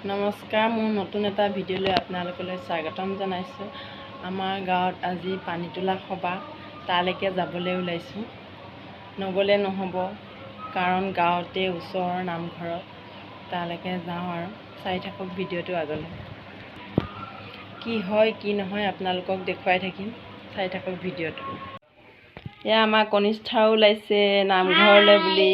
নমস্কাৰ, মোৰ নতুন এটা ভিডিঅ'লৈ আপোনালোকলৈ স্বাগতম জনাইছোঁ। আমাৰ গাঁৱত আজি পানী তোলা সভা, তালৈকে যাবলৈ ওলাইছোঁ। নগ'লে নহ'ব, কাৰণ গাঁৱতে ওচৰৰ নামঘৰত তালৈকে যাওঁ আৰু চাই থাকক ভিডিঅ'টো আগলৈ। কি হয় কি নহয় আপোনালোকক দেখুৱাই থাকিম, চাই থাকক ভিডিঅ'টো। এয়া আমাৰ কনিষ্ঠাও ওলাইছে নামঘৰলৈ বুলি।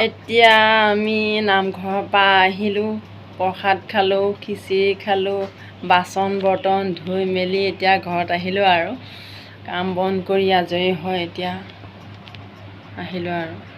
এতিয়া আমি নামঘৰৰ পৰা আহিলোঁ, প্ৰসাদ খালোঁ, খিচিৰি খালোঁ, বাচন বৰ্তন ধুই মেলি এতিয়া ঘৰত আহিলোঁ আৰু কাম বন কৰি আজৰি হৈ এতিয়া আহিলোঁ আৰু